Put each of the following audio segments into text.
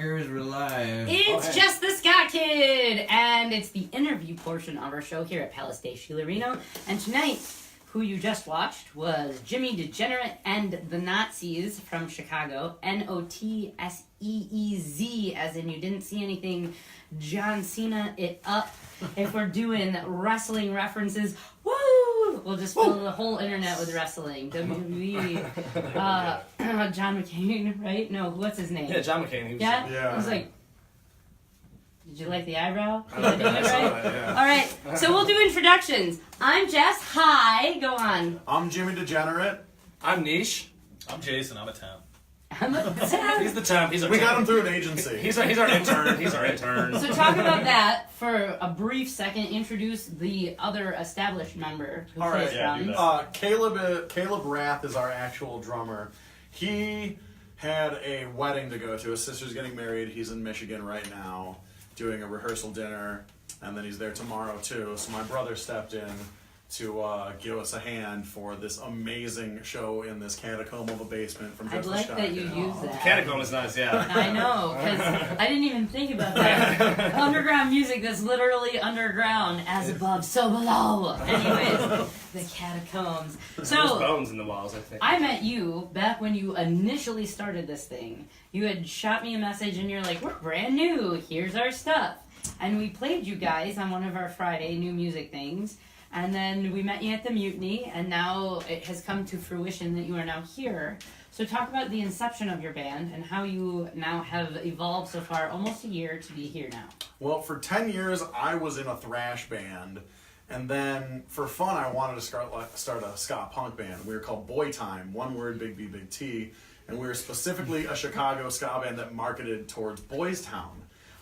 fuckers, we're live. It's Jess the Ska Kid, and it's the interview portion of our show here at Palace de Chilarino. And tonight, who you just watched was Jimmy Degenerate and the Notseez from Chicago. Notseez, as in you didn't see anything John Cena it up. If we're doing wrestling references, woo! We'll just fill the whole internet with wrestling. WWE. John McCain, right? No, what's his name? Yeah, John McCain. He was Yeah? I was like, did you like the eyebrow? Did I do it I saw right? that, yeah. All right, so we'll do introductions. I'm Jess. Hi. Go on. I'm Jimmy Degenerate. I'm Niche. I'm Jason. I'm a temp. I'm a temp. He's the temp. He's our We temp. got him through an agency. He's our intern. He's our intern. So talk about that for a brief second. Introduce the other established member who All right, plays yeah, do drums. that. Caleb Rath is our actual drummer. He had a wedding to go to. His sister's getting married. He's in Michigan right now doing a rehearsal dinner, and then he's there tomorrow too. So my brother stepped in to give us a hand for this amazing show in this catacomb of a basement from I'd Jess the like Ska. that you use that. Catacomb is nice, yeah. I know, because I didn't even think about that. Underground music that's literally underground, as above, so below. Anyways, the catacombs. There's So, bones in the walls, I think. I met you back when you initially started this thing. You had shot me a message and you're like, we're brand new, here's our stuff. And we played you guys on one of our Friday new music things. And then we met you at the Mutiny, and now it has come to fruition that you are now here. So talk about the inception of your band and how you now have evolved so far, almost a year, to be here now. Well, for 10 years, I was in a thrash band. And then, for fun, I wanted to start a ska punk band. We were called Boy Time, one word, big B, big T. And we were specifically a Chicago ska band that marketed towards Boys Town.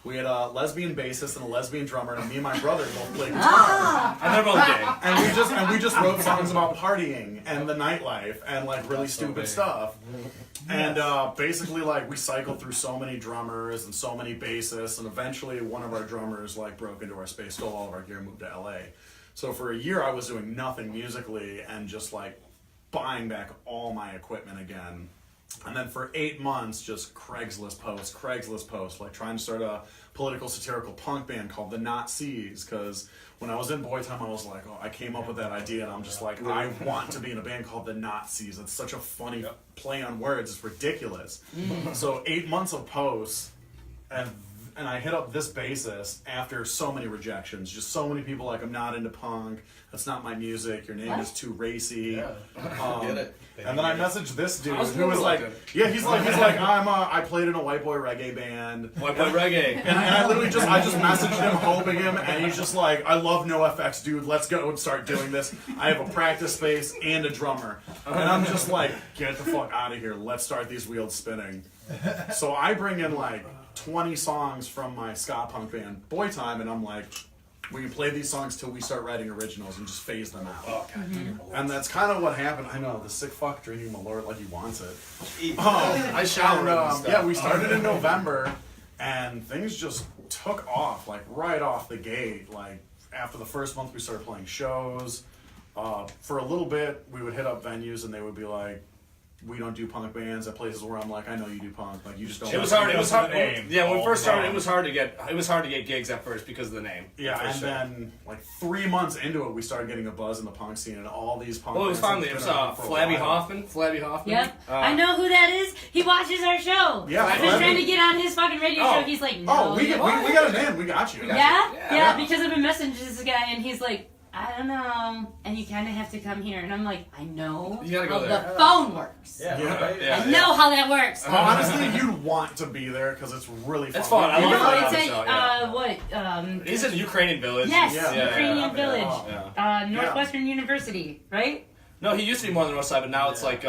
We had a lesbian bassist and a lesbian drummer, and me and my brother both played guitar. And they're both gay. And we just wrote songs about partying and the nightlife and like really stupid stuff. And basically, like, we cycled through so many drummers and so many bassists, and eventually one of our drummers like broke into our space, stole all of our gear, and moved to LA. So for a year, I was doing nothing musically and just like buying back all my equipment again. And then for 8 months, just Craigslist post, like trying to start a political satirical punk band called the Notseez, because when I was in Boy Time, I was like, oh, I came up with that idea, and I'm just like, I want to be in a band called the Notseez. It's such a funny play on words, it's ridiculous. So 8 months of posts, and I hit up this bassist after so many rejections, just so many people like, I'm not into punk, that's not my music, your name is too racy. Get it. And then I messaged this dude I was who was like, reluctant. yeah, he's like, I played in a white boy reggae band. White boy reggae. And I literally I just messaged him, hoping him, and he's just like, I love NoFX, dude, let's go and start doing this. I have a practice space and a drummer. And I'm just like, get the fuck out of here, let's start these wheels spinning. So I bring in like 20 songs from my ska punk band, Boy Time, and I'm like, we can play these songs till we start writing originals and just phase them out. Oh, God. And that's kind of what happened. I know, the sick fuck drinking Malort like he wants it. I showered and stuff. Yeah, we started in November, and things just took off, like right off the gate. Like after the first month, we started playing shows. For a little bit, we would hit up venues, and they would be like, we don't do punk bands at places where I'm like, I know you do punk, like you just don't. It was hard. It was hard. Name. Yeah, when we first started, time. it was hard to get gigs at first because of the name. Yeah, for and sure. then like 3 months into it, we started getting a buzz in the punk scene, and all these punk. Well, it was bands finally had it was been around for a Flabby while. Hoffman. Yep. I know who that is. He watches our show. Yeah, I've been Flabby. trying to get on his fucking radio Oh. show. He's like, no. Oh, we got a name. We got you. Yeah? Yeah. Yeah, because I've been messaging this guy, and he's like, I don't know, and you kind of have to come here. And I'm like, I know You gotta go how there. the phone works. Yeah. Yeah. Right? Yeah. I know how that works. Honestly, you'd want to be there because it's really fun. It's fun. I love No, that it's show, a, yeah. what, He's in the Ukrainian village. yes, Yeah. Ukrainian village. Yeah. Northwestern University, right? No, he used to be more on the north side, but now it's like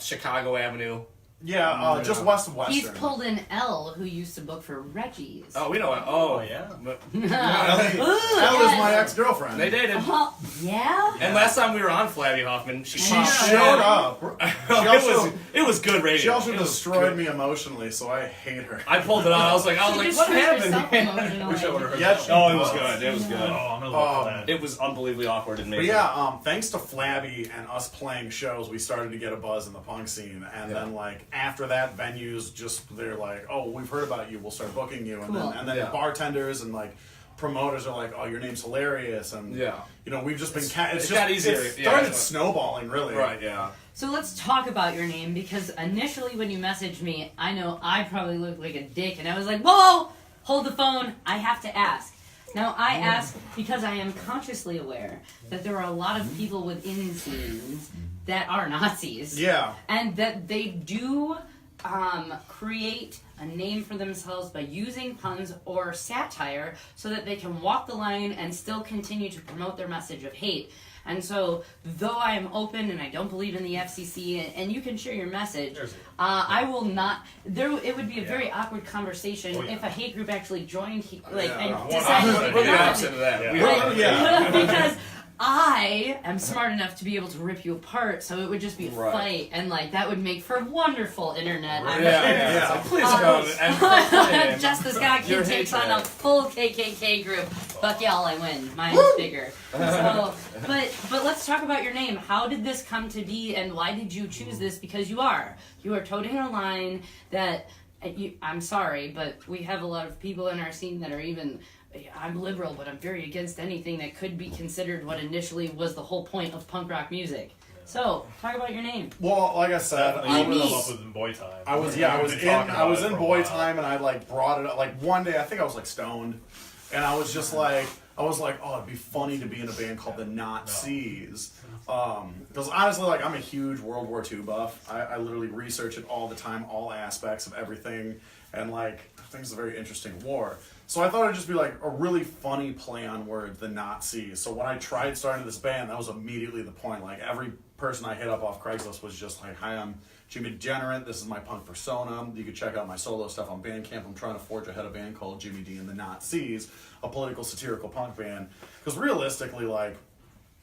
Chicago Avenue. Yeah, just west of Western. He's pulled an L who used to book for Reggie's. Oh, we know it. Oh, yeah. But Elle yes. is my ex-girlfriend. they dated. Yeah? And last time we were on Flabby Hoffman, she She Yeah. showed up. it was good radio. She also It was destroyed good. me emotionally, so I hate her. I pulled it on. I was like, She what destroys happened? herself emotionally. Wish I would've heard Yeah, that. she Oh, it was does. good. It was good. Oh, I'm gonna look for that. It was unbelievably awkward and But amazing. yeah, thanks to Flabby and us playing shows, we started to get a buzz in the punk scene, and then like after that, venues they're like, oh, we've heard about you, we'll start booking you, and Cool. then bartenders and like promoters are like, oh, your name's hilarious, and Yeah. you know, we've just been it's got easier. It Yeah, started it's- snowballing, really. Right. Yeah. So let's talk about your name, because initially when you messaged me, I know I probably looked like a dick, and I was like, whoa, hold the phone, I have to ask. Now, I ask because I am consciously aware that there are a lot of people within scenes that are Nazis. Yeah. And that they do create a name for themselves by using puns or satire so that they can walk the line and still continue to promote their message of hate. And so, though I am open and I don't believe in the FCC, and you can share your message, I will not. It would be a very awkward conversation if a hate group actually joined, and decided to We're the get opposite of that. Yeah. because I am smart enough to be able to rip you apart, so it would just be a Right. fight, and like that would make for wonderful internet. I'm Yeah. sure. So please come and Jess the Ska Your kid takes hatred. on a full KKK group. Fuck y'all, I win. Mine's bigger. So, but let's talk about your name. How did this come to be, and why did you choose this? Because you are toting a line that I'm sorry, but we have a lot of people in our scene that are even. I'm liberal, but I'm very against anything that could be considered what initially was the whole point of punk rock music. So, talk about your name. Well, like I said, I me. was up with in boy time. I was in boy time, and I like brought it up. Like one day, I think I was like stoned, and I was just like, oh, it'd be funny to be in a band called the Notseez. Because honestly, like I'm a huge World War II buff. I literally research it all the time, all aspects of everything, and like I think it's a very interesting war. So I thought it'd just be like a really funny play on words, the Notseez. So when I tried starting this band, that was immediately the point. Like every person I hit up off Craigslist was just like, hi, I'm Jimmy Degenerate. This is my punk persona. You can check out my solo stuff on Bandcamp. I'm trying to forge ahead a band called Jimmy D and the Notseez, a political satirical punk band. Because realistically, like,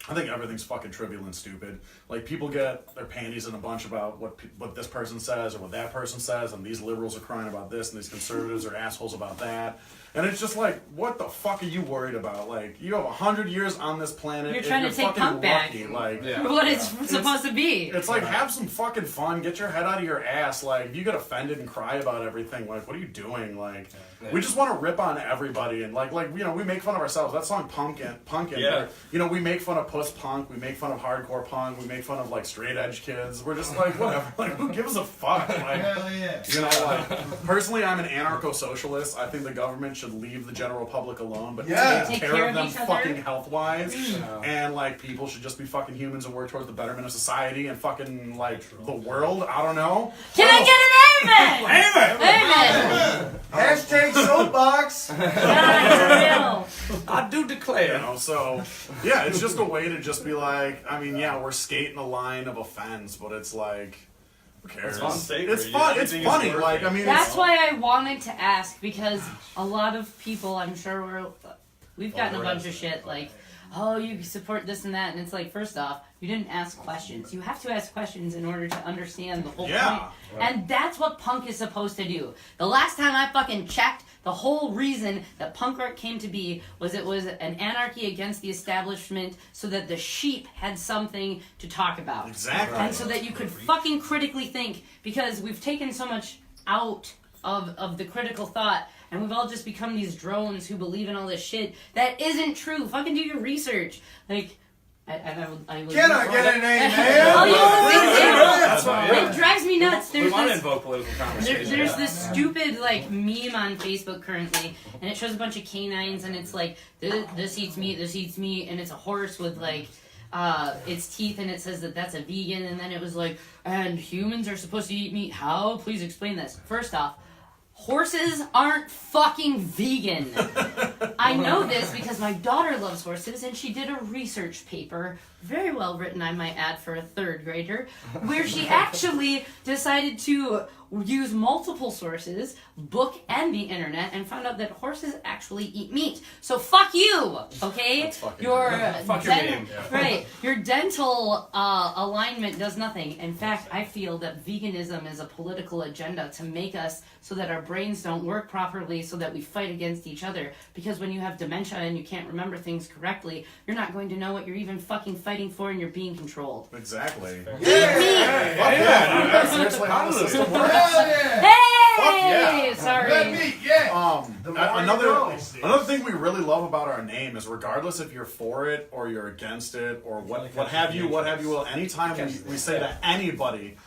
I think everything's fucking trivial and stupid. Like, people get their panties in a bunch about what this person says or what that person says, and these liberals are crying about this, and these conservatives are assholes about that. And it's just like, what the fuck are you worried about? Like, you have 100 years on this planet. You're if trying to take fucking punk back. lucky, like, What it's supposed to be. it's like, have some fucking fun. Get your head out of your ass. Like, if you get offended and cry about everything, like, what are you doing? Like, we just want to rip on everybody. And, like you know, we make fun of ourselves. That song, Punkin', Yeah. you know, we make fun of puss punk. We make fun of hardcore punk. We make fun of, like, straight edge kids. We're just like, whatever. Like, who gives a fuck? Like, Hell yeah. you know, like, personally, I'm an anarcho-socialist. I think the government should leave the general public alone, but Yeah. take Take care of them each other. fucking health-wise. And, like, people should just be fucking humans and work towards the betterment of society and fucking, like, the world. I don't know. Can I get an amen? Amen! Hashtag soapbox. God, I do You declare. know, so, yeah, it's just a way to just be like, I mean, yeah, we're skating a line of offense, but it's like, who cares? It's fun, sacred. It's fun. It's Everything is funny. worth Like, it. I mean, That's it's, why I wanted to ask, because a lot of people, I'm sure we've gotten a bunch of shit like, oh, you support this and that, and it's like, first off, you didn't ask questions. You have to ask questions in order to understand the whole Yeah. point. And that's what punk is supposed to do. The last time I fucking checked, the whole reason that punk rock came to be was it was an anarchy against the establishment so that the sheep had something to talk about. Exactly. And so that you could fucking critically think, because we've taken so much out of the critical thought, and we've all just become these drones who believe in all this shit that isn't true. Fucking do your research. Like, I would Can I get an amen? Oh, you know, That's why. it drives me nuts. We There's want to this invoke political conversation. there's this stupid like meme on Facebook currently, and it shows a bunch of canines, and it's like this eats meat, and it's a horse with like its teeth, and it says that that's a vegan, and then it was like, and humans are supposed to eat meat. How? Please explain this. First off, horses aren't fucking vegan. I know this because my daughter loves horses, and she did a research paper, very well written, I might add, for a third grader, where she actually decided to use multiple sources, book and the internet, and found out that horses actually eat meat. So fuck you, okay? That's fucking Your Fuck your name. right, your dental alignment does nothing. In fact, I feel that veganism is a political agenda to make us so that our brains don't work properly so that we fight against each other. Because when you have dementia and you can't remember things correctly, you're not going to know what you're even fucking fighting for, and you're being controlled. Exactly. Eat me! Yeah, dude, that's seriously how the system works. Hell yeah! Hey! yeah. Sorry. Red meat, yeah. The more you know. Another thing we really love about our name is regardless if you're for it or you're against it or what have you, anytime we say to anybody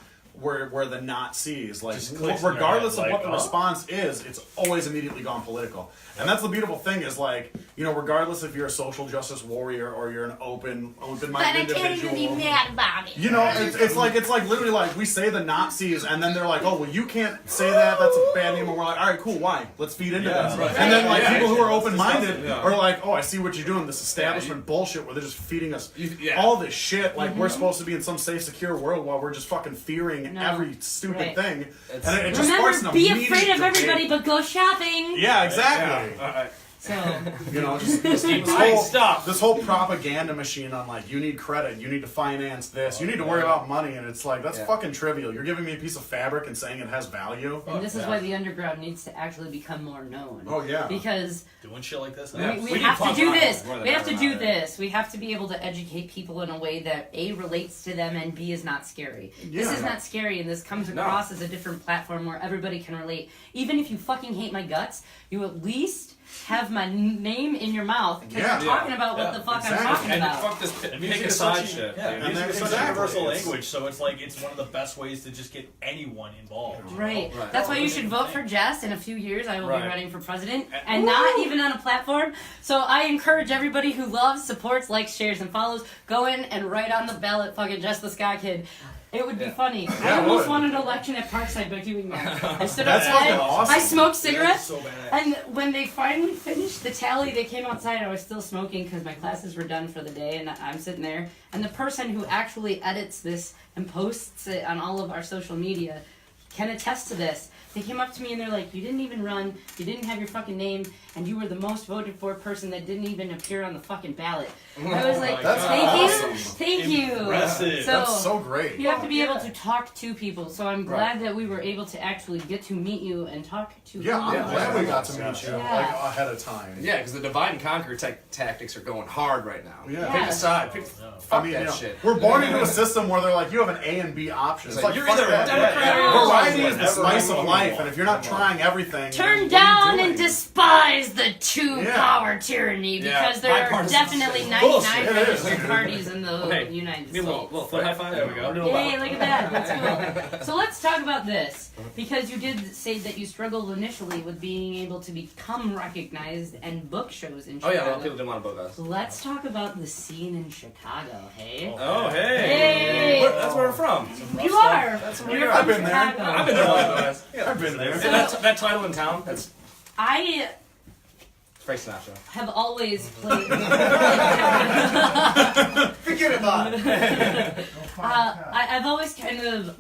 we're the Notseez, like regardless of what the response is, it's always immediately gone political. And that's the beautiful thing is like, you know, regardless if you're a social justice warrior or you're an open-minded But I individual. can't even be mad about it. You know, it's like literally like we say the Notseez and then they're like, oh well, you can't say that. That's a bad name. And we're like, all right, cool. Why? Let's feed into this. Right. And then like people who are open-minded are like, oh, I see what you're doing. This establishment bullshit where they're just feeding us all this shit. Like we're supposed to be in some safe, secure world while we're just fucking fearing every stupid thing. And it just sparks an be immediate afraid of debate. everybody, but go shopping. Yeah, exactly. So You know, just this whole propaganda machine on like, you need credit, you need to finance this, you need to worry about money, and it's like, that's fucking trivial. You're giving me a piece of fabric and saying it has value. and this is why the underground needs to actually become more known. Oh, yeah. Because Doing shit like this. we have to do this. We have to do this. We have to be able to educate people in a way that A, relates to them, and B, is not scary. This is not scary, and this comes across as a different platform where everybody can relate. Even if you fucking hate my guts, you at least have my name in your mouth because you're talking about what the fuck I'm talking And about. fuck this And pick music a is side such shit. music is such a Exactly. universal language, so it's like it's one of the best ways to just get anyone involved. Right. Right. That's why you should vote for Jess. In a few years, I will be Right. running for president, and not even on a platform. So I encourage everybody who loves, supports, likes, shares, and follows, go in and write on the ballot fucking Jess the Ska Kid. It would be funny. I almost won an election at Parkside by doing that. I stood That's outside, fucking awesome. I smoked cigarettes, So bad. and when they finally finished the tally, they came outside. I was still smoking because my classes were done for the day, and I'm sitting there. And the person who actually edits this and posts it on all of our social media can attest to this. They came up to me and they're like, you didn't even run, you didn't have your fucking name, and you were the most voted for person that didn't even appear on the fucking ballot. I was like, That's thank awesome. you, thank you. Impressive. That's so great. You have to be able to talk to people, so I'm glad that we were able to actually get to meet you and talk to Yeah, I'm you. glad we got to meet you Yeah. like ahead of time. Yeah, because the divide and conquer tactics are going hard right now. Yeah. Pick a side. Fuck that you know, shit. we're born into a system where they're like, you have an A and B option. It's like, you're fuck either a that. Democrat or Variety is the whatever spice you of want. life, and if you're not trying everything, Turn then what are you down doing? and despise the two Yeah. power tyranny Yeah, because there are bipartisan definitely shit. 99 Bullshit. It is. registered parties in the Okay. United Give me a States. little foot high five. There we go. Yay, look at that. That's cool. So let's talk about this. Because you did say that you struggled initially with being able to become recognized and book shows in Oh Chicago. yeah, a lot of people didn't want to book us. Let's talk about the scene in Chicago, hey? Oh hey, Hey! That's where we're from. You are! That's You're where from I've been there. Chicago. I've been there a lot, guys. I've been there. That title in town. That's I Frank Sinatra. have always played... Forget about it. I've always kind of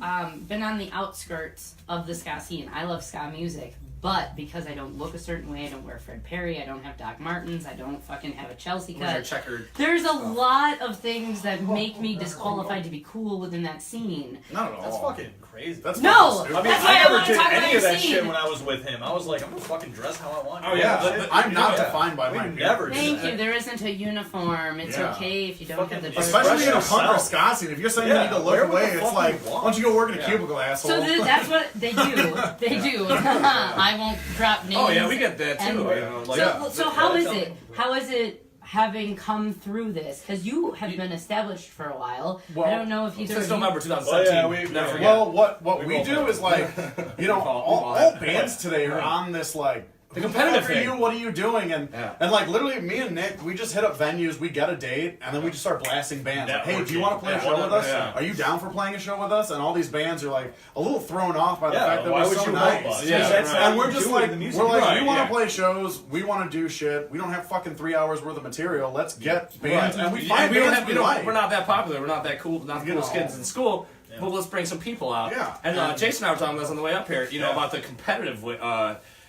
been on the outskirts of the ska scene. I love ska music, but because I don't look a certain way, I don't wear Fred Perry, I don't have Doc Martens, I don't fucking have a Chelsea Where's your cut. checkered? There's a lot of things that make me disqualified to be cool within that scene. Not at all. That's fucking crazy. That's No! fucking stupid. I mean, That's why I never wanna did talk about any your of that scene. shit when I was with him. I was like, I'm gonna fucking dress how I want. Oh, yeah. But I'm not Yeah. defined by my We peers. never did Thank that. you. There isn't a uniform. It's Yeah. okay if you don't have the dress. Especially in a Express punk or yourself. ska scene. If you're saying Yeah, you need to wear look what away, the it's fuck like, you why want. don't you go work in a Yeah. cubicle, asshole? So that's what they do. They do. I won't drop names. Oh yeah, we get that too. And- You know, like, So how is it? How is it having come through this? Because you have been established for a while. Well, I don't know if either since of you... November 2017. Oh, yeah, never forget. Well, what We we both do know. is like, you know, all bands today are on this like, The competitive who are thing. you? What are you doing? And Yeah. and like literally, me and Nick, we just hit up venues, we get a date, and then we just start blasting bands. Like, hey, do you want to play a show with us? Yeah. Are you down for playing a show with us? And all these bands are like a little thrown off by the Yeah, fact that why we're would so you nice. help us? Yeah, That's right. how And we're we just do like, it in the music. we're like, Right, we want to yeah. play shows, we want to do shit. We don't have fucking 3 hours worth of material. Let's get bands, Right. and we Yeah, find we don't bands have, we we don't, like. we're not that popular. We're not that cool. Not the You coolest know. kids in school. Well, let's bring some people out. Yeah. And Jason and I were talking about this on the way up here. You know Yeah. about the competitive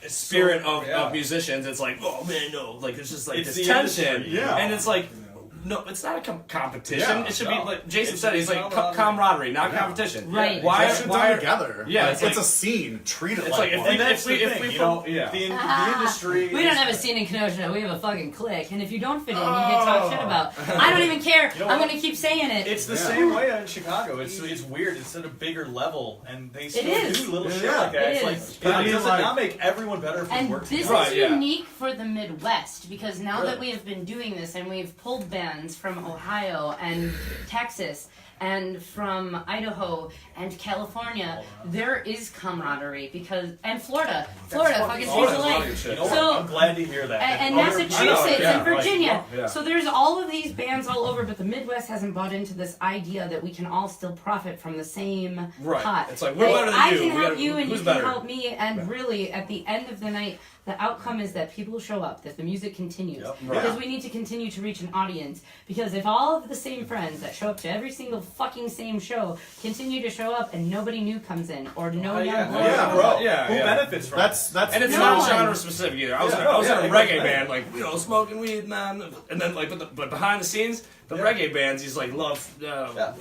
spirit so- of yeah. musicians. It's like, oh man, no, like it's just like It's this the tension. industry, yeah. And it's like, No, it's not a competition. Yeah, it should no. be like Jason It's said. He's like camaraderie. camaraderie, not Yeah. competition. Right. Why? It should Why? done together. Yeah, Like, it's like- it's a scene. Treat it It's like like if one. we- And that's the if thing, we you know, yeah. the industry. We don't is- have a scene in Kenosha. We have a fucking clique, and if you don't fit in, you get talked shit about. I don't even care. You know I'm what? gonna keep saying it. It's the Yeah. same way in Chicago. It's weird. It's at a bigger level, and they still is. do little shit Yeah. like that. It it's is. like, I mean, does like- it not make everyone better if we And work this together? is Right, yeah. unique for the Midwest because now that Really? we have been doing this and we've pulled bands from Ohio and Texas and from Idaho and California, there is camaraderie and Florida fucking saves Florida's the lovely life. shit. You know what? So- I'm glad to hear that. And Other- Massachusetts yeah, and Virginia. yeah. So there's all of these bands all over, but the Midwest hasn't bought into this idea that we can all still profit from the same Right. pot. It's like, we're Hey, better than I you. can We help gotta- you and you who's can better? help me, and really, at the end of the night, the outcome is that people show up, that the music continues. Yep. Because we need to continue to reach an audience. Because if all of the same friends that show up to every single fucking same show continue to show up and nobody new comes in, or no young yeah, blood yeah, comes bro. in, Yeah, Who yeah. benefits from That's And it's No not one. genre specific either. I was Yeah, in, I was in a yeah, reggae yeah. band, like smoking weed, man. And then but behind the scenes, the reggae bands, he's like, love, we're I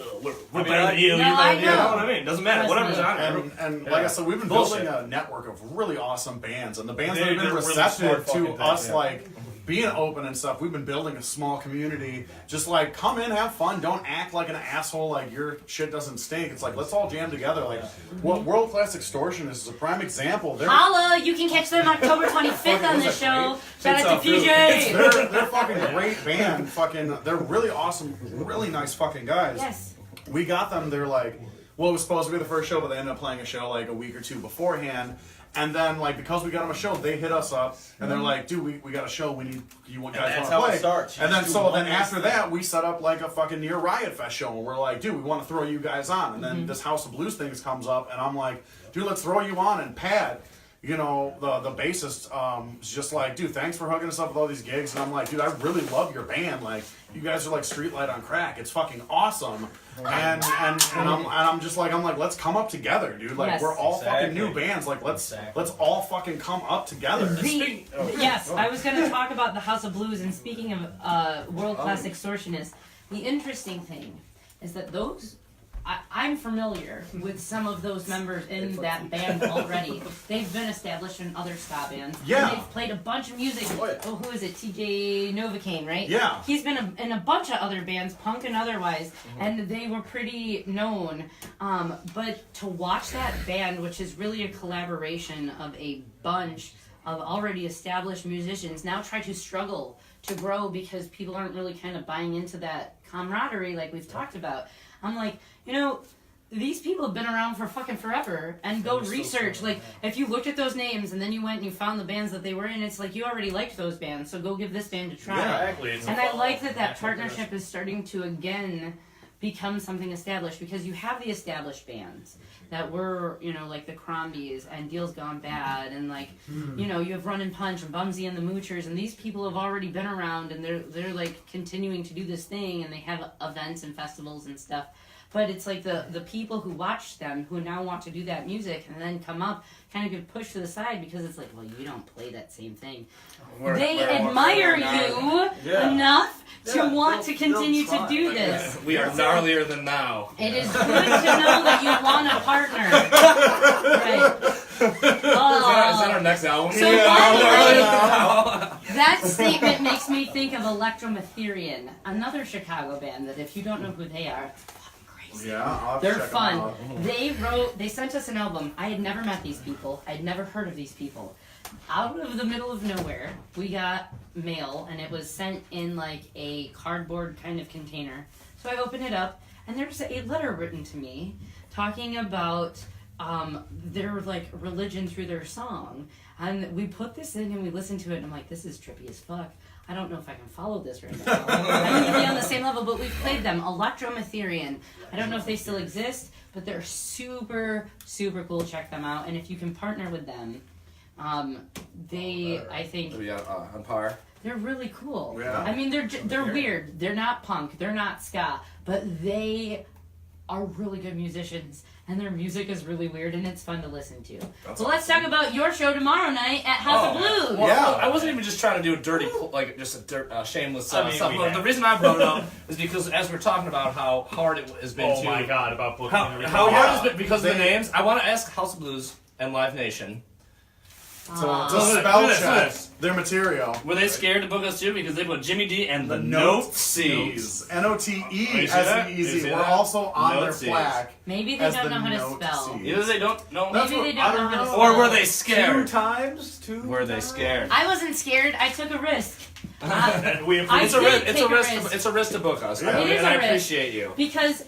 mean, better than you. No, you I know know. what I mean? Doesn't matter. Whatever Trust me. genre. And Yeah. like I said, we've been Bullshit. building a network of really awesome bands, and the bands They're that have been really receptive smart to fucking us, things, yeah. like being open and stuff. We've been building a small community. Just like come in, have fun, don't act like an asshole. Like your shit doesn't stink. It's like let's all jam together. Like what World Class Extortion is a prime example. Holla! You can catch them October 25th on the show. Shout out to PJ! They're fucking great band. Fucking, they're really awesome, really nice fucking guys. Yes. We got them. They're like, well, it was supposed to be the first show, but they ended up playing a show like a week or two beforehand. And then, like, because we got them a show, they hit us up and they're like, dude, we got a show. We need you guys that's want to how play. it starts. You And then just do one nice after thing. that, we set up like a fucking near Riot Fest show, and we're like, dude, we want to throw you guys on. And then this House of Blues things comes up, and I'm like, dude, let's throw you on. And Pat, you know, the bassist, is just like, dude, thanks for hooking us up with all these gigs. And I'm like, dude, I really love your band. Like, you guys are like Streetlight on crack. It's fucking awesome. And I'm just like, let's come up together, dude. Like, Yes. we're all fucking new Exactly. bands. Like, let's Exactly. all fucking come up together. Yes, I was going to talk about the House of Blues, and speaking of world-class extortionists, the interesting thing is that I'm familiar with some of those members in that band already. They've been established in other ska bands. Yeah. And they've played a bunch of music. Oh, yeah. Oh, who is it? TJ Novocaine, right? Yeah. He's been in a bunch of other bands, punk and otherwise, and they were pretty known. But to watch that band, which is really a collaboration of a bunch of already established musicians, now try to struggle to grow because people aren't really kind of buying into that camaraderie like we've talked about. I'm like, you know, these people have been around for fucking forever, and go research. Like, if you looked at those names and then you went and you found the bands that they were in, it's like you already liked those bands, so go give this band a try. Yeah, exactly. It's And a I follow- like that natural partnership is starting to again become something established, because you have the established bands that were, you know, like the Crombies and Deals Gone Bad, and like, you know, you have Run and Punch and Bumsy and the Moochers, and these people have already been around, and they're like continuing to do this thing, and they have events and festivals and stuff. But it's like the people who watch them, who now want to do that music and then come up, kind of get pushed to the side because it's like, well, you don't play that same thing. They admire you Yeah. enough to Yeah, want to they'll continue to try. do this. We are gnarlier than now. It is good to know that you want a partner. Right. Is that our next album? So that statement makes me think of Electromatherian, another Chicago band that, if you don't know who they are, fucking crazy. Yeah, I'll have to They're check 'em fun. out. They sent us an album. I had never met these people. I had never heard of these people. Out of the middle of nowhere, we got mail, and it was sent in like a cardboard kind of container. So I opened it up, and there's a letter written to me talking about their like religion through their song. And we put this in and we listened to it, and I'm like, this is trippy as fuck. I don't know if I can follow this right now. I need to be on the same level, but we've played them. Electromatherian. I don't know if they still exist, but they're super, super cool. Check them out. And if you can partner with them, I think We got on par. they're really cool. Yeah. I mean, they're weird. They're not punk. They're not ska, but they are really good musicians, and their music is really weird, and it's fun to listen to. That's So let's talk about your show tomorrow night at House of Blues. Well, Yeah. I wasn't even just trying to do a dirty, like just a shameless I mean, stuff. we But have. the reason I brought it up is because as we're talking about how hard it has been Oh to my god, about booking how, and everything. how hard Yeah. it's been because of the They- names. I want to ask House of Blues and Live Nation. To Look at spell this, look at check this. their material. Were they scared to book us too because they put Jimmy D and the Notseez? Notseez. We're also on their Notseez. plaque. Maybe they as don't the know how to spell. Notseez. Either they don't know, That's Maybe what- they don't I know don't how to know. spell. or were they Two scared? times? Were they scared? I wasn't scared. I took a risk. We I It's a did risk. It's take a a risk. risk. It's a risk to book us. Yeah. It is and a I risk. appreciate you. Because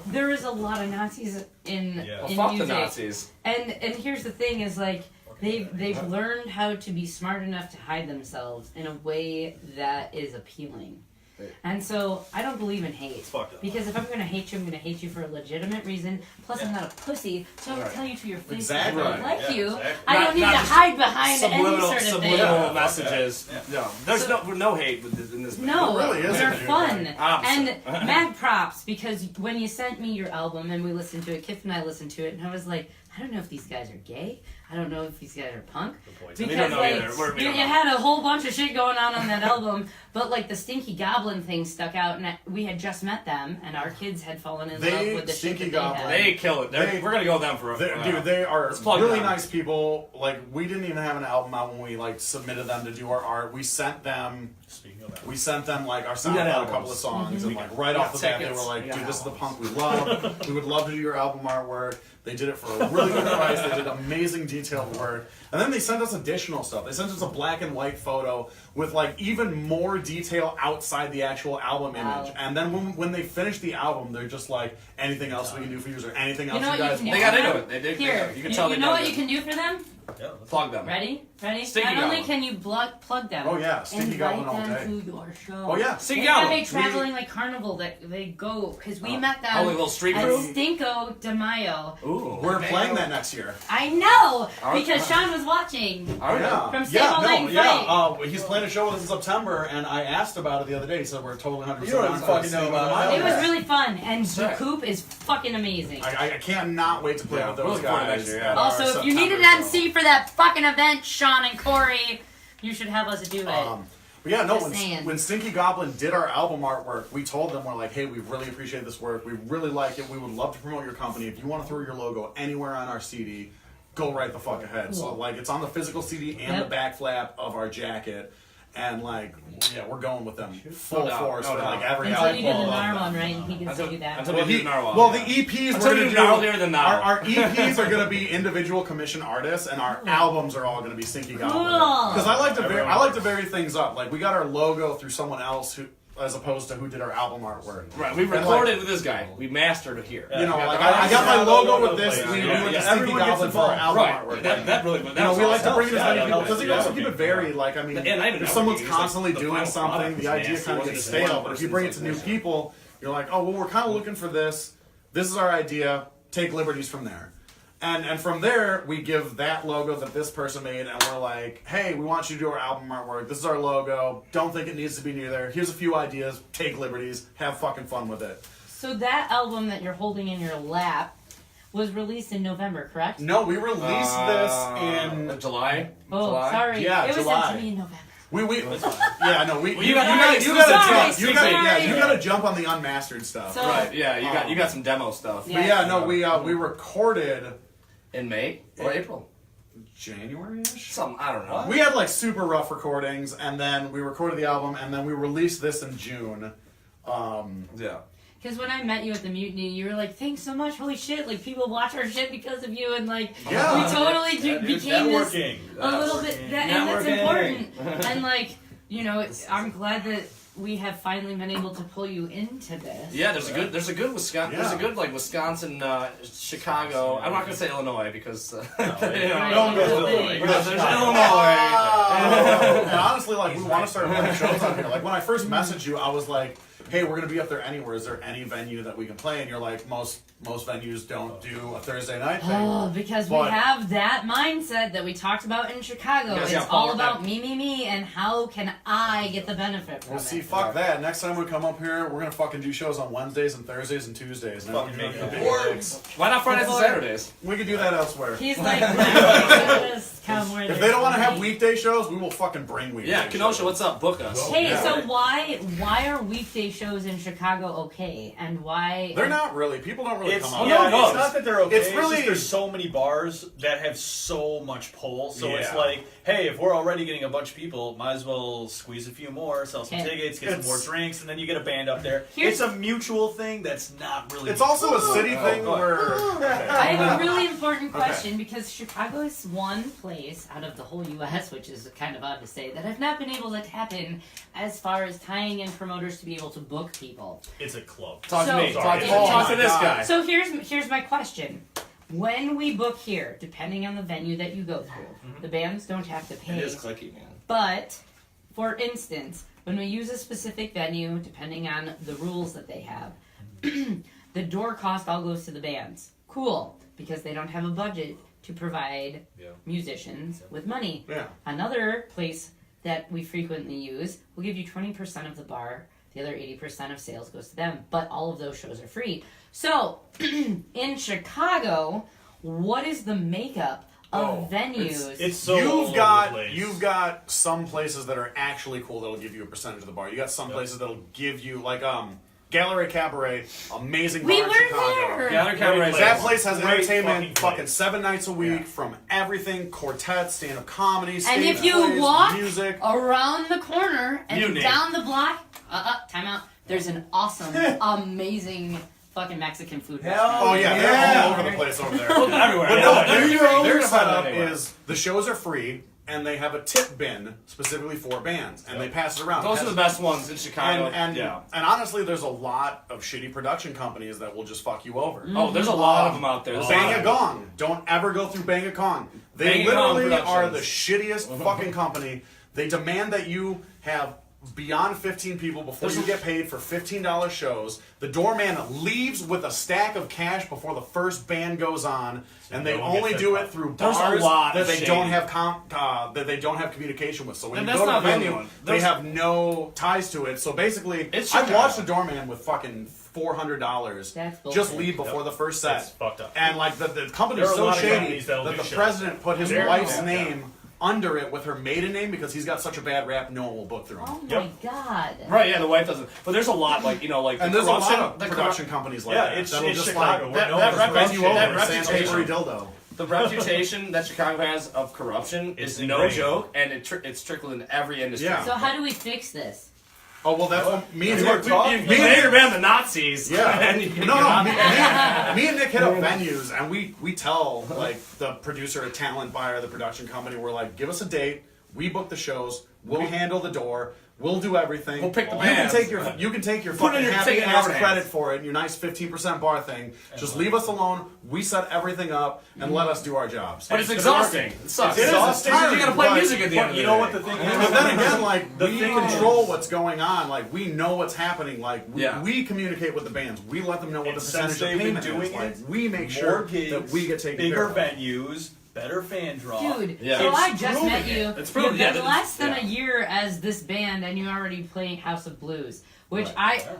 there is a lot of Nazis in Yeah. Well, in fuck music. the Nazis. And here's the thing is like they've learned how to be smart enough to hide themselves in a way that is appealing. And so I don't believe in hate. It's fucked up. Because if I'm gonna hate you, I'm gonna hate you for a legitimate reason. Plus I'm not a pussy, so I will Right. tell you to your face Exactly. that I like Yeah, you. exactly. I Not- don't need not to just hide behind any Subliminal, sort of subliminal thing. messages. Yeah. No, there's no hate in this. No, There really isn't, they're dude. fun. Opposite. And mad props, because when you sent me your album and we listened to it, Kif and I listened to it, and I was like, I don't know if these guys are gay. I don't know if these guys are punk. point. We Because don't know like, either. We you don't know. had a whole bunch of shit going on that album, but like the Stinky Goblin thing stuck out, and we had just met them, and our kids had fallen in love with the shit Stinky that Goblin. they had. They kill it. We're gonna go with them for a Dude, they are Let's plug really them. nice people. Like, we didn't even have an album out when we like submitted them to do our art. We sent them like our SoundCloud, a couple albums. of songs, Mm-hmm. and like right We off got the bat they tickets. were like, We got "Dude, this is the albums. punk we love. We would love to do your album artwork." They did it for a really good price. They did amazing detailed work, and then they sent us additional stuff. They sent us a black and white photo with like even more detail outside the actual album Wow. image. And then when they finished the album, they're just like, "Anything else we can do for you? Is there anything else know what you you guys can do? They want?" got into it. They did. Here, You can tell they know dug what it. you can do for them? Plug them. Ready? Stinky Not only Goblin. can you plug them, Oh, yeah, Stinky invite Goblin all them day. to your show. Oh yeah, Stinky They have Goblin. a traveling like carnival that they go, because we met them Oh, like a little street at crew? Stinko de Mayo. Ooh. we're okay. playing that next year. I know, Our- because Sean was watching. All right. Yeah, From Save All Night and Fight. He's playing a show with us in September, and I asked about it the other day. He said we're totally 100%. You don't even fucking know about It was really fun, and the Sick. coop is fucking amazing. I cannot wait to play Yeah, with we're those looking forward to guys. next year, yeah. at our Also, if you September need an show. MC for that fucking event, Sean and Corey, you should have us do it. But yeah, no, Just saying. when Stinky Goblin did our album artwork, we told them, we're like, hey, we really appreciate this work. We really like it. We would love to promote your company. If you want to throw your logo anywhere on our CD, go right the fuck ahead. So, Cool. like, it's on the physical CD and Yep. the back flap of our jacket. And, like, yeah, we're going with them full No doubt, force no for, like, doubt. every Until album. you do the of Nar them. one, right? And he gets to do that. Until one. we do the Narwhal. Well, yeah. the EPs Until we're you gonna do gnarlier than now. Our EPs are gonna be individual commission artists, and our albums are all gonna be Stinky Goblin. Cool. Because I like to vary things up. Like, we got our logo through someone else who, as opposed to who did our album artwork. Right, we And, like, recorded with this guy. We mastered it here. You know, Yeah, like the I got my artists logo all with over the this. place. We Yeah, went yeah. to Stinky Everyone gets Goblin for our involved. album Right, artwork. that really. You know, we like to bring as Yeah, many yeah, people yeah, because you yeah, also yeah, keep it yeah. varied. Like, I mean, And I even if know someone's it's like constantly the doing final something, product the was idea nasty. kind It of wasn't gets just one stale. But if you person's bring it to like new bullshit. people, you're like, oh, well, we're kind of looking for this. This is our idea. Take liberties from there. And from there, we give that logo that this person made, and we're like, hey, we want you to do our album artwork. This is our logo. Don't think it needs to be near there. Here's a few ideas. Take liberties. Have fucking fun with it. So that album that you're holding in your lap was released in November, correct? No, we released this in... July. Oh, July? sorry. Yeah, it was July. sent to me in November. Yeah, no, we. Well, You you got- gotta you jump. got You gotta, yeah, sorry. you gotta jump on the unmastered stuff. So- Right, yeah, you got some demo stuff. Yeah. But yeah, no, we recorded In May or April. January-ish. Some I don't know. We had like super rough recordings, and then we recorded the album, and then we released this in June. Yeah. Because when I met you at the Mutiny, you were like, thanks so much, holy shit, like, people watch our shit because of you, and like, Yeah. we totally became this Networking. a little bit, and that's Networking. important. And like, you know, I'm glad that we have finally been able to pull you into this. Yeah, there's a good Wisconsin, Yeah. there's a good like Wisconsin, Chicago. I'm not gonna say Illinois because you know, Right. Don't go Yeah. Illinois. but there's Illinois. And honestly, like, we want to start running shows out here. Like, when I first messaged you, I was like, hey, we're gonna be up there anywhere. Is there any venue that we can play? And you're like, most Most venues don't do a Thursday night thing. Oh, because we But- have that mindset that we talked about in Chicago. You guys It's got all power about back. me, and how can I get the benefit from Well, see, it? fuck that. Next time we come up here, we're gonna fucking do shows on Wednesdays and Thursdays and Tuesdays. And then Fucking we're make gonna it do work. big gigs. Why not Fridays and Before- Saturdays? We could do that elsewhere. He's like, just come where If there's they don't want to have money. weekday shows, we will fucking bring weekday Yeah, shows. Kenosha, what's up? Book us. Hey, Yeah. so why are weekday shows in Chicago okay, and why? They're not really. People don't really It's, come out. no, yeah, no, it's not that they're okay. it's It's really- just there's so many bars that have so much pull. So it's Yeah. like, hey, if we're already getting a bunch of people, might as well squeeze a few more, sell some Okay. tickets, get some It's- more drinks, and then you get a band up there. Here's- It's a mutual thing that's not really. It's also a city thing go ahead. where. I have a really important Okay. question because Chicago is one place out of the whole U.S., which is kind of odd to say, that I've not been able to tap in as far as tying in promoters to be able to book people. It's a club. Talk So- to me. Sorry. Talk to my this God. guy. So here's my question. When we book here, depending on the venue that you go through, the bands don't have to pay. It is clicky, man. But, for instance, when we use a specific venue, depending on the rules that they have, the door cost all goes to the bands. Cool, because they don't have a budget to provide musicians with money. Yeah. Another place that we frequently use will give you 20% of the bar. The other 80% of sales goes to them, but all of those shows are free. So, in Chicago, what is the makeup of venues? It's so all over the place. You've got some places that are actually cool that'll give you a percentage of the bar. You got some places that'll give you like Gallery Cabaret, amazing bar We in were Chicago. there. Gallery Cabaret. That place has Great entertainment fucking fucking 7 nights a week from everything, quartet, stand-up comedy, And stage if you plays, walk music. around the corner and You name down the block, time out. There's an awesome, amazing fucking Mexican food restaurant. Oh yeah, they're all over the place over there. Everywhere. But no, their They're setup anywhere. is the shows are free, and they have a tip bin specifically for bands, and they pass it around. Those are the best ones in Chicago. And yeah. honestly, there's a lot of shitty production companies that will just fuck you over. Oh, there's a lot of them out there. There's a lot Bang of a them. Gong. Don't ever go through Bang a Gong. They Bang a Gong literally are the Productions. shittiest fucking company. They demand that you have beyond 15 people before you get paid for $15 shows. The doorman leaves with a stack of cash before the first band goes on, and they no one only gets do that it through There's a bars lot that of they shady. don't have that they don't have communication with. So when And you that's go to not the venue, genuine. they There's- have no ties to it. So basically, It's I've Chicago. watched a doorman with fucking $400 That's just bullshit. leave before the first set. It's fucked up. And like the company There is are a so lot of shady companies that'll that do the shit. president put his They're wife's fucked name under it with her maiden name because he's got such a bad rap, no one will book through him. Oh my god. Right, yeah, the wife doesn't. But there's a lot, like, you know, like And the there's a lot corruption. of The production companies like Yeah, that. it's- that'll it's just Chicago. like We're that- known that as rep- run you that over, reputation- sandpapery dildo. The reputation that Chicago has of corruption It's is no ingrained. joke, and it's trickled in every industry. Yeah. So how do we fix this? Oh well, that's what me and We were Nick. talking- You made your band the Nazis. Yeah. and you No, got me, it. me and Nick hit up venues, and we tell like the producer, a talent buyer, the production company, we're like, give us a date. We book the shows. We'll handle the door. We'll do everything. We'll pick the You can bands. take your Put it in fucking your happy ticket in ass our hands. credit for it, your nice 15% bar thing. Just leave us alone. We set everything up and let us do our jobs. But it's exhausting. It sucks. It is exhausting. exhausting, You gotta play but- music at the end of the You know day. what the thing is? But then again, like The we thing control what's going on. Like we know what's happening. Like Yeah. we communicate with the bands. We let them know what And the since percentage they've of been payment is. doing Like it, we make more sure gigs, that we get taken bigger care of. venues, better fan draw. Dude, Yeah. so It's I just proving met you. it. It's proven- You've yeah, been it's- less than yeah. a year as this band, and you're already playing House of Blues. Which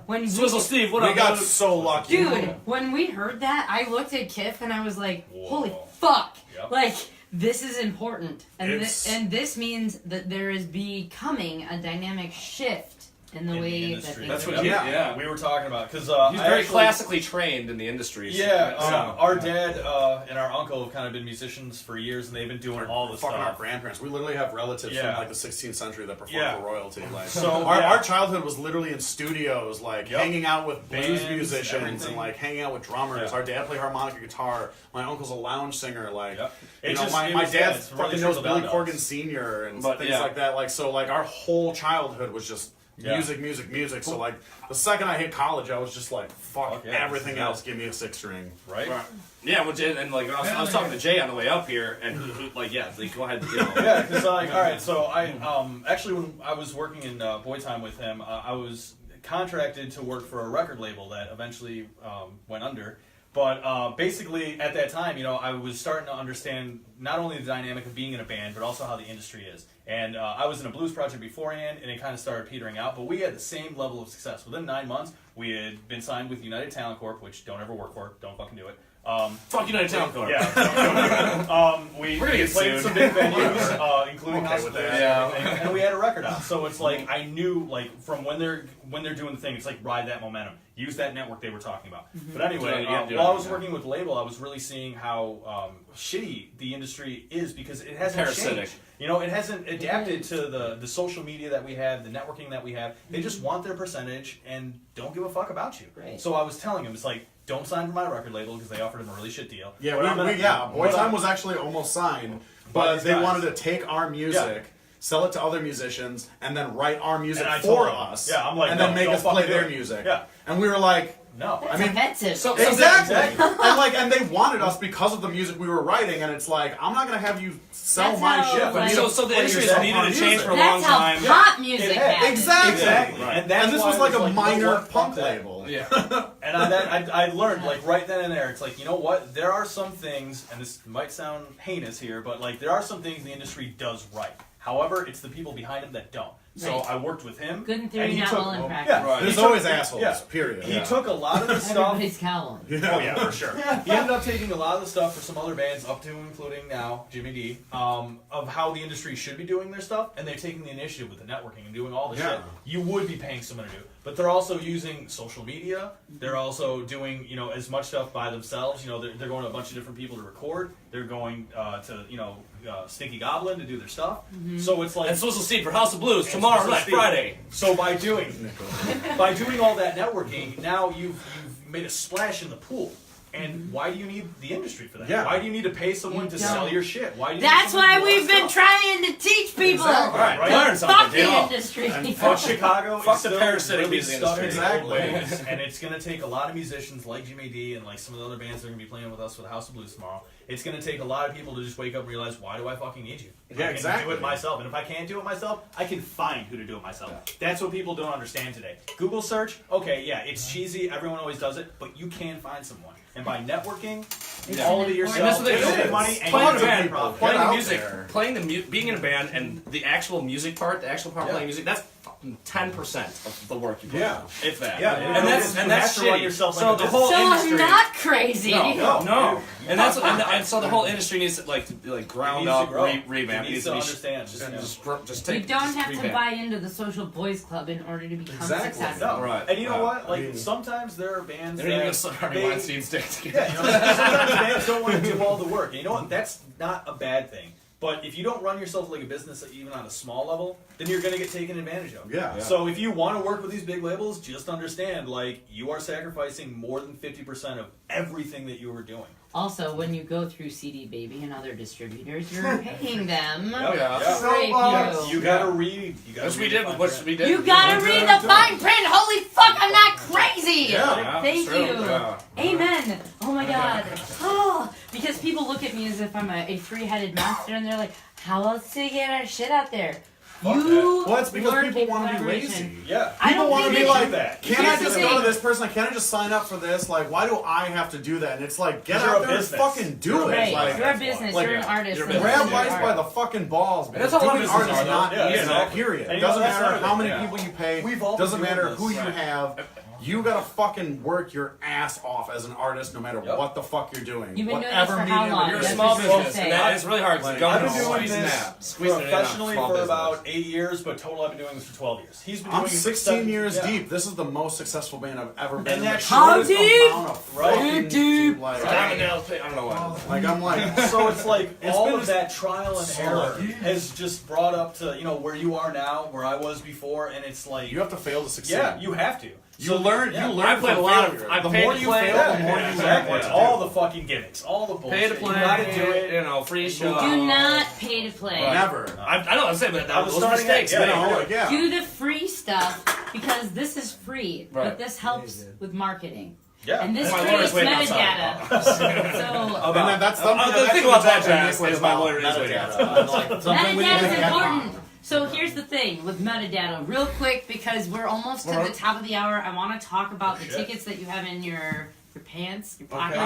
when Swizzle Steve, what We up? got dude? so lucky. dude, when we heard that, I looked at Kif and I was like, Whoa. holy fuck! Yep. Like, this is important. And, It's- and this means that there is becoming a dynamic shift in the In the way that industry. things That's are what he- done. yeah. We were talking about because He's very classically trained in the industry. Yeah, So- our dad and our uncle have kind of been musicians for years, and they've been doing all the Fucking our stuff. grandparents. We literally have relatives from Yeah. like the 16th century that perform Yeah. for royalty. Like, So, our, yeah. our childhood was literally in studios, like Yep. hanging out with blues Bands, musicians everything. and like hanging out with drummers. Yeah. Our dad played harmonica guitar. My uncle's a lounge singer. Like, Yep. you It's know, just- my it's- dad yeah, it's really fucking knows trickled Billy down to Corgan us. Sr. and But, things yeah. like that. Like, so like our whole childhood was just Yeah. music. So like the second I hit college, I was just like, fuck yeah, everything this is else. Give me a 6-string. Right? Yeah, which and like I was talking to Jay on the way up here, and like yeah, like, go ahead. You know. Yeah, because like, all right, so I actually when I was working in Boy Time with him, I was contracted to work for a record label that eventually went under. But basically, at that time, I was starting to understand not only the dynamic of being in a band, but also how the industry is. And I was in a blues project beforehand, and it kind of started petering out. But we had the same level of success. Within 9 months, we had been signed with United Talent Corp, which don't ever work for. Don't fucking do it. Fuck United Talent Corp. Yeah. We We're gonna get played sued. some big venues, including Okay House with of Blues that. and everything, and we had a record out. So it's like I knew, like, from when they're doing the thing, it's like ride that momentum, use that network they were talking about. But anyway, while I was working with the label, I was really seeing how shitty the industry is because it hasn't Parasitic. changed. It hasn't adapted to the social media that we have, the networking that we have. They just want their percentage and don't give a fuck about you. Right. So I was telling him, it's like, don't sign for my record label because they offered him a really shit deal. Yeah, But Boy Time was actually almost signed, but these they guys. wanted to take our music, sell it to other musicians, and then write our music And I told for them, us. yeah, I'm like, and no, then make don't us play fucking do their it. music. Yeah. And we were like, No. That's offensive. So- exactly. and they wanted us because of the music we were writing, and it's like, I'm not gonna have you sell That's my how, shit. like- So the industry has needed to change for a long That's how time. pop music It had- happens. Exactly. Right. And, that's And this why was I like a you know minor what, fuck punk that. label. Yeah. And I learned, like, right then and there, it's like, you know what? There are some things, and this might sound heinous here, but, like, there are some things the industry does right. However, it's the people behind them that don't. So Right. I worked with him. Good in theory, and he not took, well in practice. Yeah, Right. he There's took- always assholes, yeah. period. He took a lot of the stuff. Everybody's cowling. Oh yeah, for sure. He ended up taking a lot of the stuff for some other bands, up to including now Jimmy D, of how the industry should be doing their stuff, and they're taking the initiative with the networking and doing all the shit you would be paying someone to do. But they're also using social media. They're also doing as much stuff by themselves. They're going to a bunch of different people to record. They're going to Stinky Goblin to do their stuff. So it's like And Social Seed for House of Blues And tomorrow Social night, Seed. Friday. So by doing all that networking, now you've made a splash in the pool. And why do you need the industry for that? Yeah. Why do you need to pay someone You to don't. sell your shit? Why do you That's need someone why to do all we've that been stuff? trying to teach people. Exactly. Right, right. Learn Fuck something, the dude. industry. Fuck Chicago. Fuck is the still parasitic really music stuck in industry. the old ways, and it's going to take a lot of musicians like Jimmy D and like some of the other bands that are going to be playing with us for the House of Blues tomorrow. It's going to take a lot of people to just wake up and realize, why do I fucking need you? Yeah, I can exactly. do it myself, and if I can't do it myself, I can find who to do it myself. That's what people don't understand today. Google search, okay, yeah, it's cheesy. Everyone always does it, but you can find someone. And by networking, all of it yourself, And that's the thing, you it make is. money, and Playing you in a can band, make profit. playing the out music, there. being in a band, and the actual music part, the actual part Yeah. playing music, that's fucking 10% of the work you put Yeah. in. If that. Yeah, and that's you and have that's to run shitty. yourself So like a the whole So industry. I'm not crazy. No. And that's and so the whole industry needs to like ground It needs to up, grow. revamp. It needs to understand. Just You take. don't just have to revamp. buy into the social boys club in order to become Exactly. successful. No, Right. and you know Right. what? Like sometimes there are bands They're even that Harvey they- Weinstein stick yeah, together. sometimes bands don't want to do all the work. And you know what? That's not a bad thing. But if you don't run yourself like a business, even on a small level, then you're going to get taken advantage of. Yeah. So if you want to work with these big labels, just understand, like, you are sacrificing more than 50% of everything that you were doing. Also, when you go through CD Baby and other distributors, you're paying them. Oh, yeah. to rape Yeah, you. you gotta read. You gotta Which we read did. the fine Which print. we did. You gotta read the fine print. Holy fuck, I'm not crazy. Yeah, Thank true. you. Yeah. Amen. Oh my god. Oh, because people look at me as if I'm a three-headed monster, and they're like, "How else do we get our shit out there?" You Well, it's because work people in want to be collaboration. lazy. Yeah. I People don't want to think be it like, should- that. can't I Here's the just thing. go to this person? Can't I just sign up for this? Like, why do I have to do that? And it's like, get You're out a there and business. fucking do it. Right, Like, you're a business. like, you're an artist. you're a and business. grab this is life your by art. the fucking balls. And that's because how a lot doing of art businesses is are, not though. Yeah, easy. exactly. Period. And It you know, doesn't that's matter another how thing, many yeah. people you pay. We've all Doesn't been matter doing who this, you right. have. You gotta fucking work your ass off as an artist, no matter Yep. what the fuck you're doing. You've been doing this Whatever for how medium long? You're a That's small what you're business, saying. and that is really hard. Like, I've been Going doing squeezing this that, squeezing it in on professionally small for business. about 8 years, but total I've been doing this for 12 years. He's been doing I'm it for 16 7 years yeah. deep. This is the most successful band I've ever been in. that The How shortest deep? amount of Right. fucking Deep. Like, Diamond nails, I don't know what. like, I'm like, So it's like It's all been of this- that trial and error Solid. has just brought up to where you are now, where I was before, and it's like you have to fail to succeed. yeah, you have to. You learn. yeah. You learn. I played from a lot of. failure. I The paid more to you play. fail, the more you learn exactly. what to All do. the fucking gimmicks, all the bullshit. Pay to play. You gotta do it. You know, free show. Do not pay to play. Never. I know. I'm saying, but I was those are starting mistakes. at- you yeah, know. Like, yeah. Do the free stuff because this is free, Right. but this helps with marketing. Yeah. And this My creates lawyer's waiting metadata. And So then that's the something. thing about that, Jess, is my lawyer is waiting. metadata is important. So here's the thing with metadata, real quick, because we're almost to the top of the hour. I want to talk about the tickets that you have in your your pants, your Okay. pocket.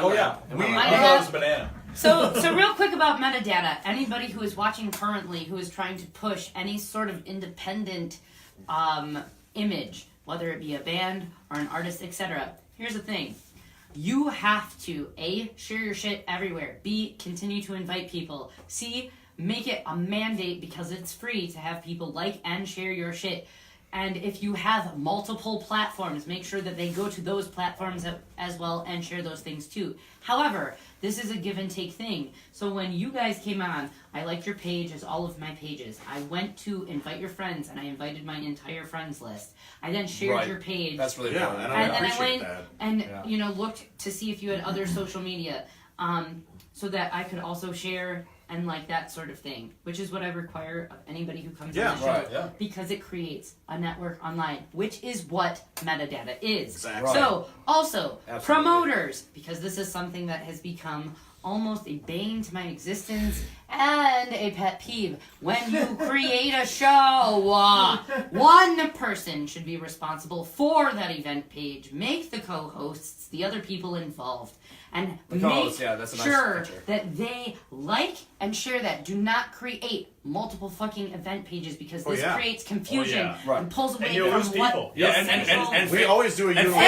Oh yeah, we Metadata. was a banana. So real quick about metadata. Anybody who is watching currently who is trying to push any sort of independent image, whether it be a band or an artist, etc. Here's the thing. You have to, A, share your shit everywhere. B, continue to invite people. C, make it a mandate because it's free to have people like and share your shit. And if you have multiple platforms, make sure that they go to those platforms as well and share those things too. However, this is a give and take thing. So when you guys came on, I liked your page as all of my pages. I went to invite your friends and I invited my entire friends list. I then shared your page. That's really Yeah, important. and I And then I appreciate went that. and looked to see if you had other social media, so that I could also share and like that sort of thing, which is what I require of anybody who comes on the show, right, yeah. because it creates a network online, which is what metadata is. Exactly. Right. So also Absolutely. promoters, because this is something that has become almost a bane to my existence and a pet peeve. When you create a show, one person should be responsible for that event page. Make the co-hosts the other people involved. And The make co-hosts, yeah, that's a nice sure picture. that they like and share that. Do not create multiple fucking event pages because this yeah. creates confusion yeah. Right. and pulls away And you'll from lose what people. Yeah, and We always do a universal.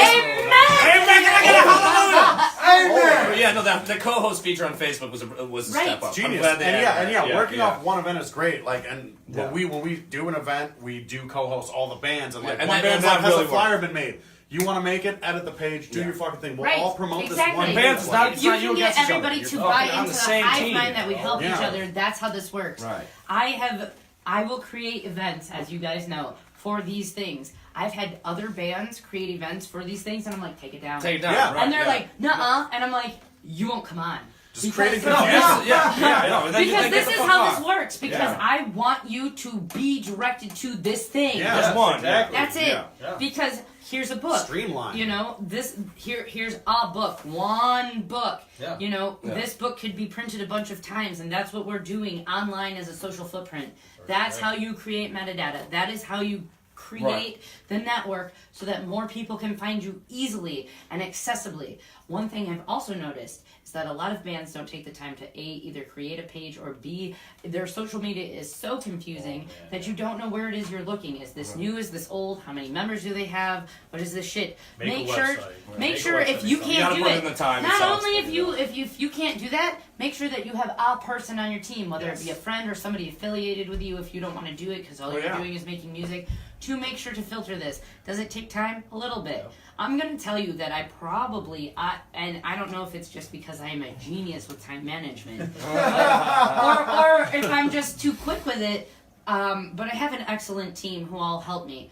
Oh, yeah, no, the co-host feature on Facebook was a Right. step up. I'm Genius. glad they And added that. working off one event is great. Like, and Yeah. when we do an event, we do co-host all the bands, and like Yeah, and one that- band's and like, that has really a flyer been made? You want to make it? Edit the page. Do Yeah. your fucking thing. We'll Right, all promote exactly. this one. Bands is not- If you not you can get against each other. everybody You're to all buy on the into the same hive team. mind that we help Yeah. each other, that's how this works. Right. I will create events, as you guys know, for these things. I've had other bands create events for these things, and I'm like, take it down. Take it down. Yeah. Right, And they're yeah. like, nuh-uh, and I'm like, you won't come on. Just creating No, confusion. yeah, no. Then Because get this the is fuck how off. this works. Because Yeah. I want you to be directed to this thing. Yeah. Just one. Exactly. That's it. Yeah. Yeah. Because here's a book. Streamline. You know, here's a book. One book. Yeah. You know, Yeah. this book could be printed a bunch of times, and that's what we're doing online as a social footprint. That's how you create metadata. That is how you create the network so that more people can find you easily and accessibly. One thing I've also noticed is that a lot of bands don't take the time to A, either create a page, or B, their social media is so confusing that you don't know where it is you're looking. Is this new? Is this old? How many members do they have? What is this shit? Make a sure website. make Make a sure website if you yourself. You can't gotta do put it, in the time not yourself, only if so you if you can't do that, make sure that you have a person on your team, whether Yes. it be a friend or somebody affiliated with you if you don't want to do it because all you're yeah. doing is making music, to make sure to filter this. Does it take time? A little bit. I'm going to tell you that I probably, and I don't know if it's just because I am a genius with time management, or if I'm just too quick with it, but I have an excellent team who all help me.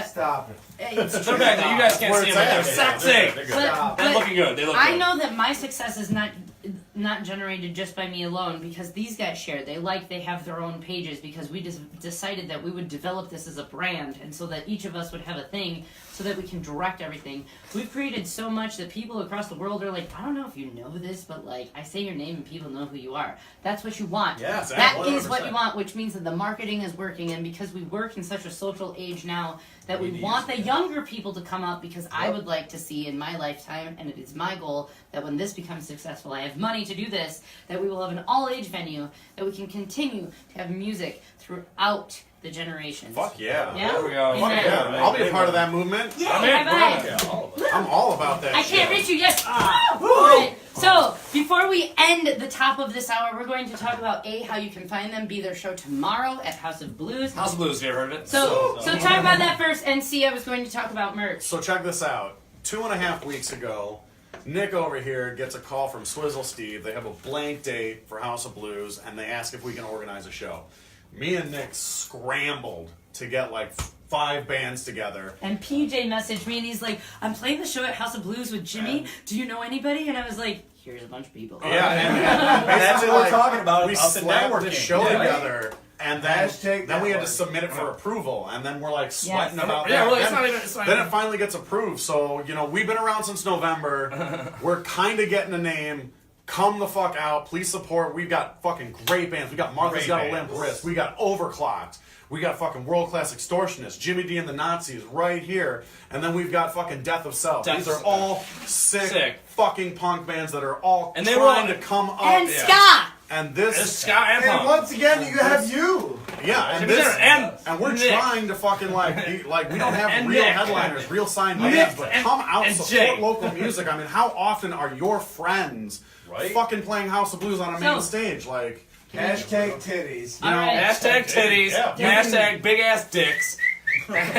Stop it. It's They're true. back there. You guys can't Where see it's them, but they're at. sexy. They're good. But- They're looking good. They look good. I know that my success is not generated just by me alone because these guys share. They have their own pages because we just decided that we would develop this as a brand and so that each of us would have a thing so that we can direct everything. We've created so much that people across the world are like, I don't know if you know this, but like I say your name and people know who you are. That's what you want. Yeah, That exactly. is what you 100%. want, which means that the marketing is working, and because we work in such a social age now that we need want to, the younger people to come up because I Yep. would like to see in my lifetime, and it is my goal that when this becomes successful, I have money to do this, that we will have an all-age venue, that we can continue to have music throughout the generations. Fuck yeah. Yeah? There we go. Amen. Fuck Yeah, I'll be a part of that movement. Yeah, I'm in. high five. Yeah, all of it. I'm all about that I shit. can't reach you yet. Alright, so before we end the top of this hour, we're going to talk about A, how you can find them, B, their show tomorrow at House of Blues. House of Blues, you ever heard of it? So talk about that first, and C, I was going to talk about merch. So check this out. 2.5 weeks ago, Nick over here gets a call from Swizzle Steve. They have a blank date for House of Blues, and they ask if we can organize a show. Me and Nick scrambled to get like 5 bands together. And PJ messaged me, and he's like, I'm playing the show at House of Blues with Jimmy. Do you know anybody? And I was like, here's a bunch of people. Yeah, and That's basically, what we're talking about. We us and slapped the networking. show Yeah. together, and then Hashtag we had to networking. submit it for approval, and then we're like sweating Yes. about Yeah, that. well, it's Then- not even. It's not Then even. it finally gets approved. So, we've been around since November. We're kind of getting a name. Come the fuck out. Please support. We've got fucking great bands. We got Martha's Great Got a Limp bands. Wrist. We got Overclocked. We got fucking world-class extortionists, Jimmy D and the Notseez right here. And then we've got fucking Death of Self. Death These of are Self. all sick fucking punk bands that are all And they trying were- to come up. And ska! And this... It's ska and And punk. once again, you have you. Yeah, and Jimmy this... Degenerate And we're Nick. trying to fucking we don't have And real Nick. headliners, real signed Nick bands, but and- come out, and support Jay. local music. I mean, how often are your friends Right. fucking playing House of Blues on a So- main stage? Like, Hashtag titties. All right. Hashtag titties. Yeah. Hashtag big ass dicks.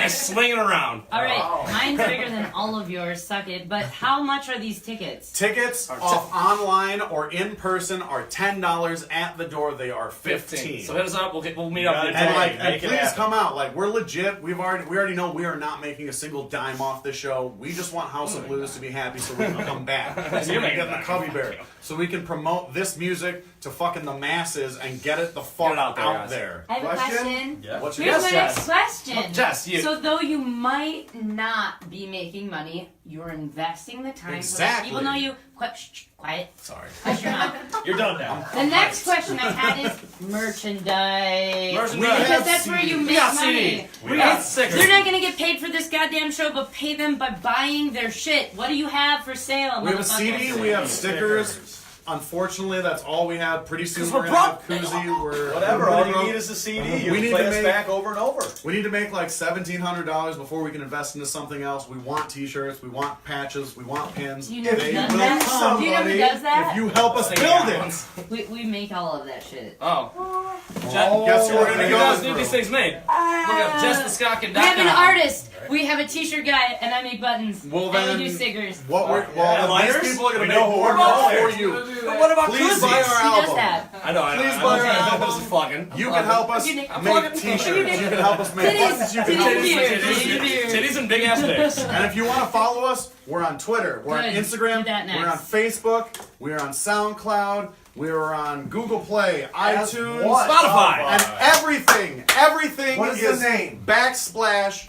Swinging around. All right, Wow. mine's bigger than all of yours. Suck it. But how much are these tickets? tickets off online or in person are $10 at the door. They are 15. So hit us up. We'll meet up. Got it. And Right, and make it please happen. come out. Like, we're legit. We already know we are not making a single dime off this show. We just want House of Blues to be happy so we can come back. So we You're can making get the that. Cubby Bear. So we can promote this music to fucking the masses and get it the fuck Get it out there, out guys. there. I have a Question? question. Yeah. What's your Here's Yes, my next Jess. question. Jess, you. So though you might not be making money, you're investing the time. Exactly. Even though you quiet. Sorry. Hush your mouth. You're done now. The next question I had is merchandise. Merchandise. Because that's where you We make got money. CD. We got stickers. You're not gonna get paid for this goddamn show, but pay them by buying their shit. What do you have for sale? We have a motherfuckers? CD, we have stickers. Unfortunately, that's all we have. Pretty soon 'Cause we're we're gonna have broke. koozie. Whatever. we're All gonna- you need is a CD. You We can need play to us make- back over and over. We need to make like $1,700 before we can invest into something else. We want T-shirts, we want patches, we want pins. Do you know who They does will that? come Do you know who somebody does that? if you help us build it. We make all of that shit. Oh. Guess who we're gonna You go guys need through? these things made. Look up Jess the Ska. We have an artist. We have a t-shirt guy, and I make buttons. Well, and we then- do stickers. What we're Yeah, well, these lighters? people are gonna We make know who more we're money going for to. you. What about Please buy koozies? our He does album. that. I know. Please I buy know. our album. This is fucking. You can help us You make can- T-shirts. You can help us make Titties, buttons. You can titties, help us titties, make titties. Titties and big ass dicks. And if you want to follow us, we're on Twitter, we're on Good. Instagram, Do that we're on next. Facebook, we're on SoundCloud, we're on Google Play, As iTunes, what? Spotify. and everything What is the name? backslash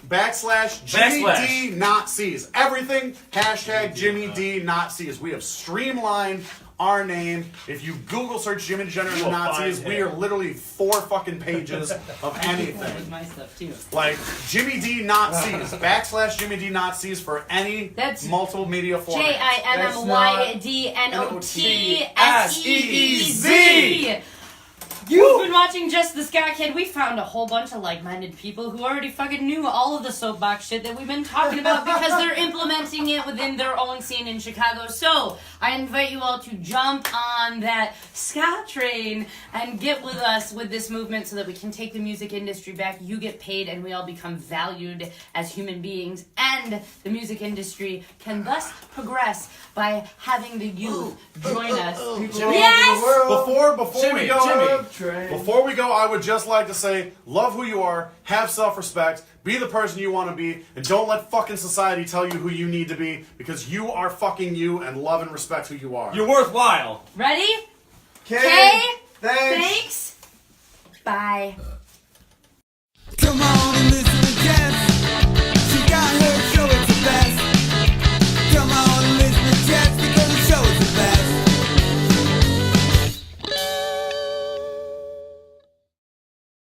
Jimmy D Notseez. Everything hashtag Jimmy D Notseez. We have streamlined our name. If you Google search Jimmy Degenerate and the You'll find Notseez, we him. are literally 4 fucking pages of That was anything. my stuff too. Like Jimmy D Notseez, backslash Jimmy D Notseez for any That's multiple media format. JIMMYDNOTSEEZ. You've been watching Jess the Ska Kid. We found a whole bunch of like-minded people who already fucking knew all of the soapbox shit that we've been talking about because they're implementing it within their own scene in Chicago. So I invite you all to jump on that ska train and get with us with this movement so that we can take the music industry back. You get paid and we all become valued as human beings, and the music industry can thus progress by having the youth join us. Yes! Before we go, I would just like to say, love who you are, have self-respect, be the person you want to be, and don't let fucking society tell you who you need to be, because you are fucking you, and love and respect who you are. You're worthwhile. Ready? Okay. Thanks. Bye.